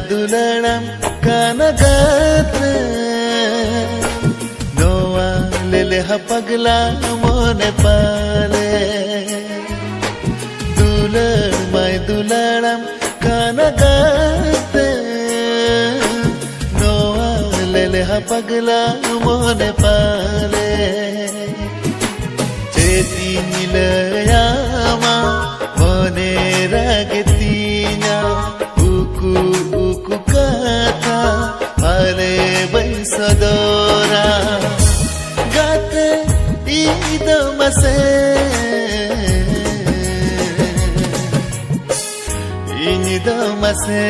दुलड़म कानगात नोआ ले हा पगला मोने पाले दुलड़म कानगात नोआ ले हा पगला मोने पाले चेती निलयामा मोने रागतीना uku uku kata pale bensadora gate ido mase ini do mase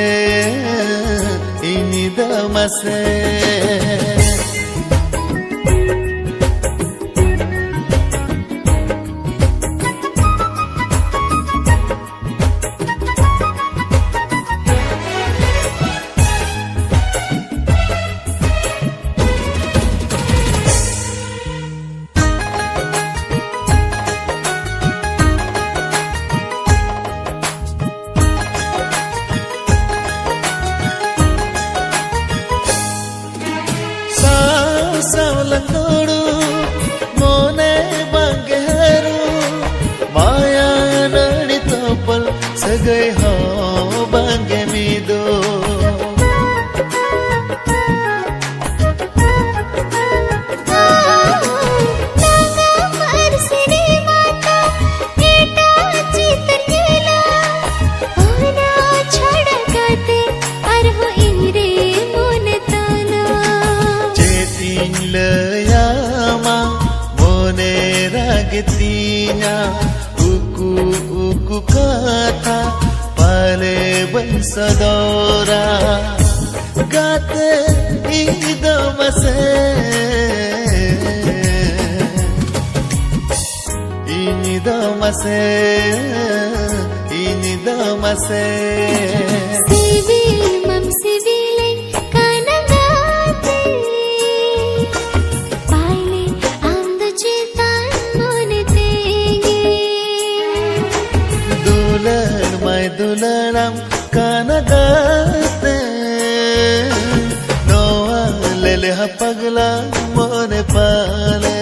Saulanguru mone bangeru maya nadi topal sagai ho bange mido Tina uku uku kata pale bensadora gate ido mase ini do mase civil mam civil kanagate paile and cheta दुलड़म कानगात नोआ ले हा पगला मोने पाले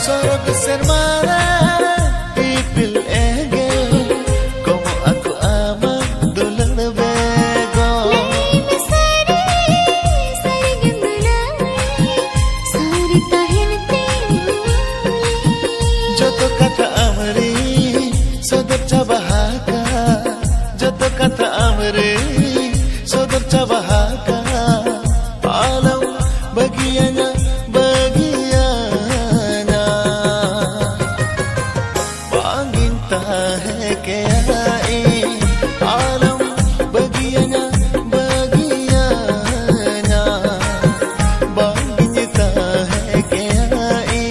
sorog sermana ipil ege como aku ama dulan bego name sari sari gendulai sari tahinti joto kata amri sodap cabahaka joto kata amri sodap cabahaka alam bagiannya bagiannya banginta hai ke ai alam bagiannya bagiannya banginta hai ke ai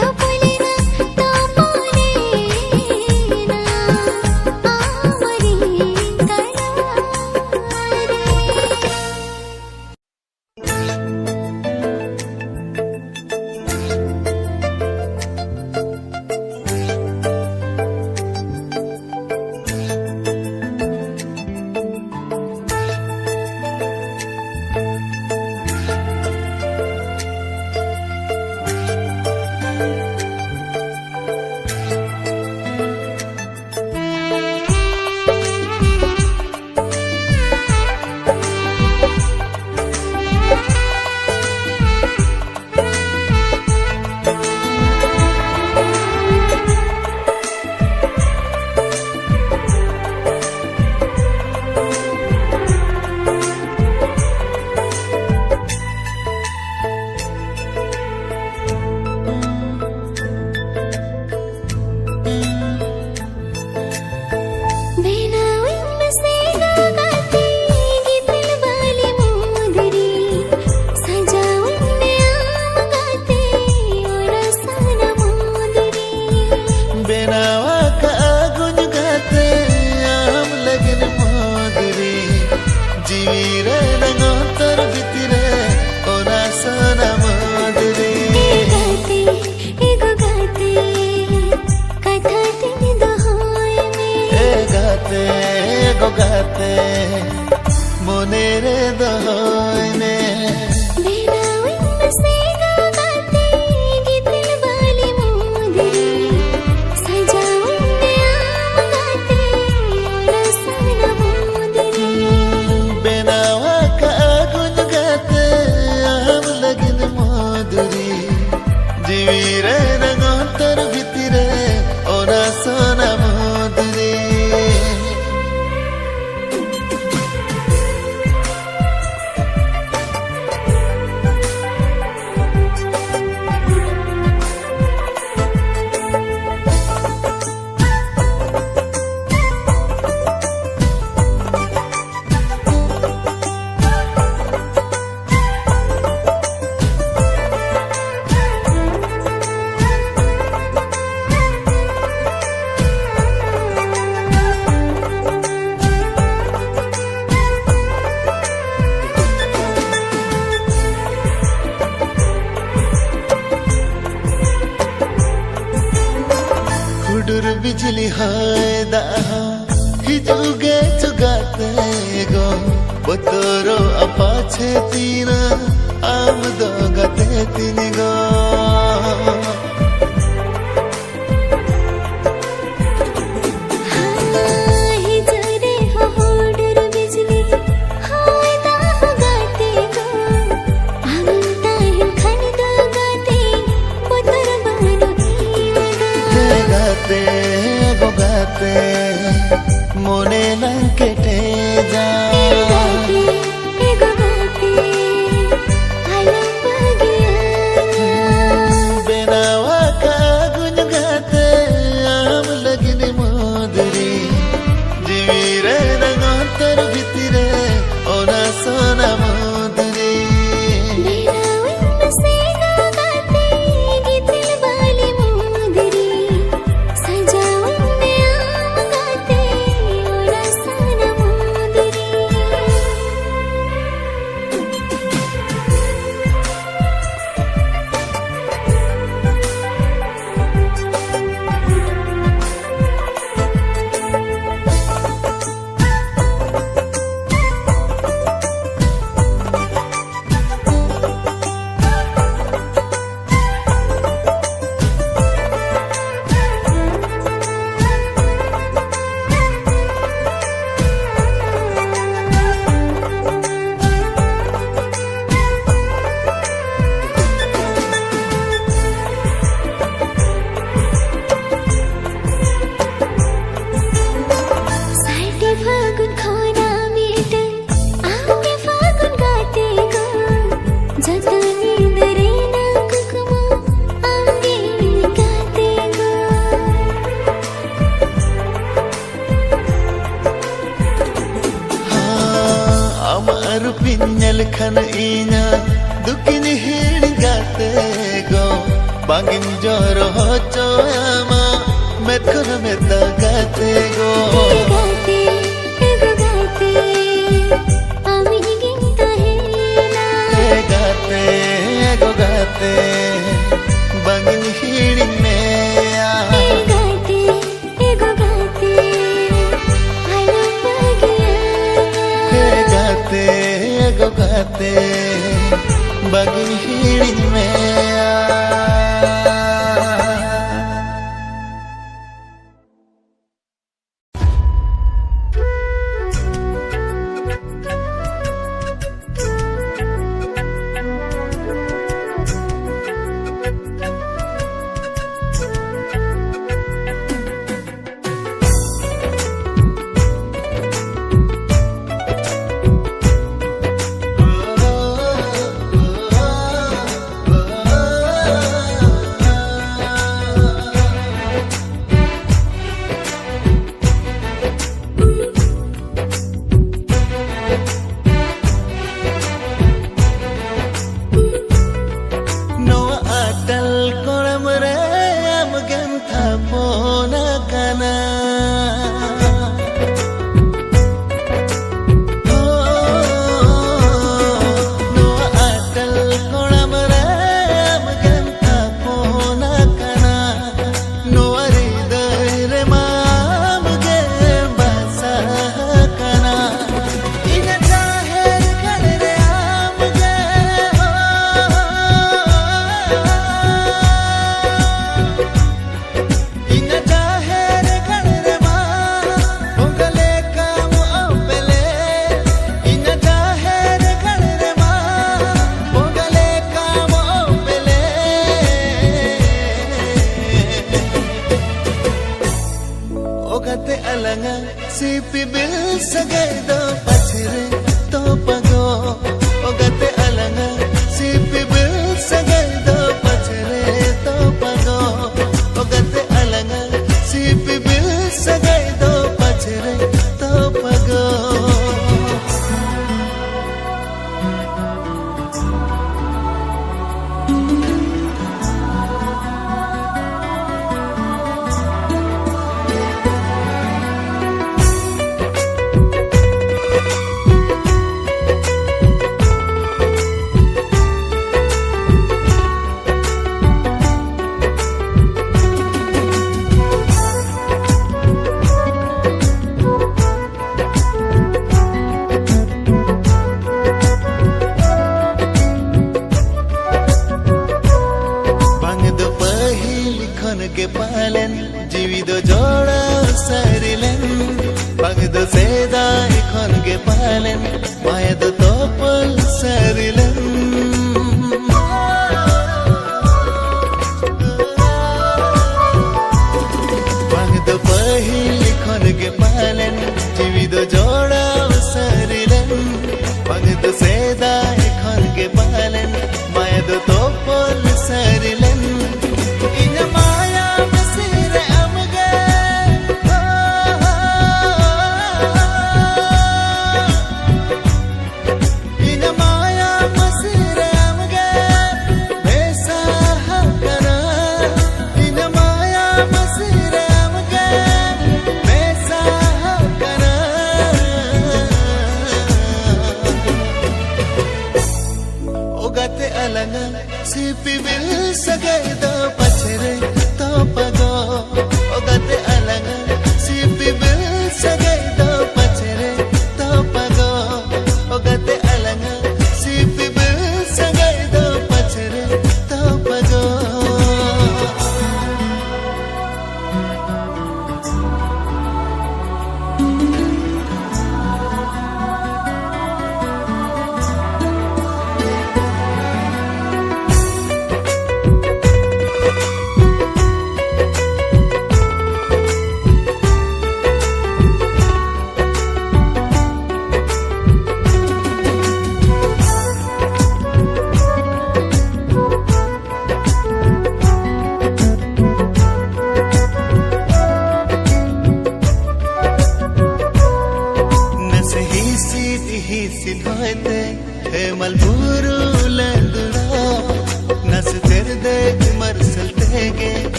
topulina topulina amari gate monere doine बिजली हाय दा हिजुगे चुगाते गो बतरो अपाछे तीना आम दो गते तीन गो मोने लंकेटे जा बेनावा का गुन गाते आम लगने मोदरी जीवीरे नगोतर भितरे ओना सोना मोदरी सजावन में आम गाते ओना लेखन इना दुखिनी हिड़ी गाते गो बांगिन जोरो हो चोयामा मेथुन मेता गाते गो गाते एगो गाते आमी गिनता है ना गाते एगो गाते बांगिन हिड़ी मेया गाते एगो गाते आलो बगिया गाते एगो गाते बांगिन हिड़ी मेया sipi bil sagay do pachire to pago ogate alanga sipi bil sagay do pachire to pago ogate alanga sipi bil sagay do pachire to pago के पालन जीवित जोड़ा सरिलन पगद सेदा खन के पालन मायद तोपल सरिलन पगद पहिल खन के पालन जीवित जोड़ा सरिलन पगद सेदा खन के पालन मायद तोपल सरिलन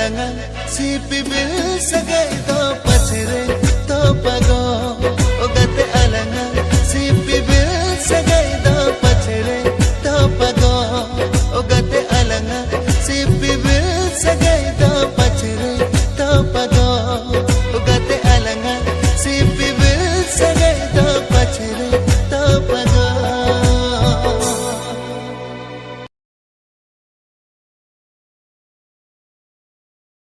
लंगा सीपी बिल सगे तो पछरे तो पग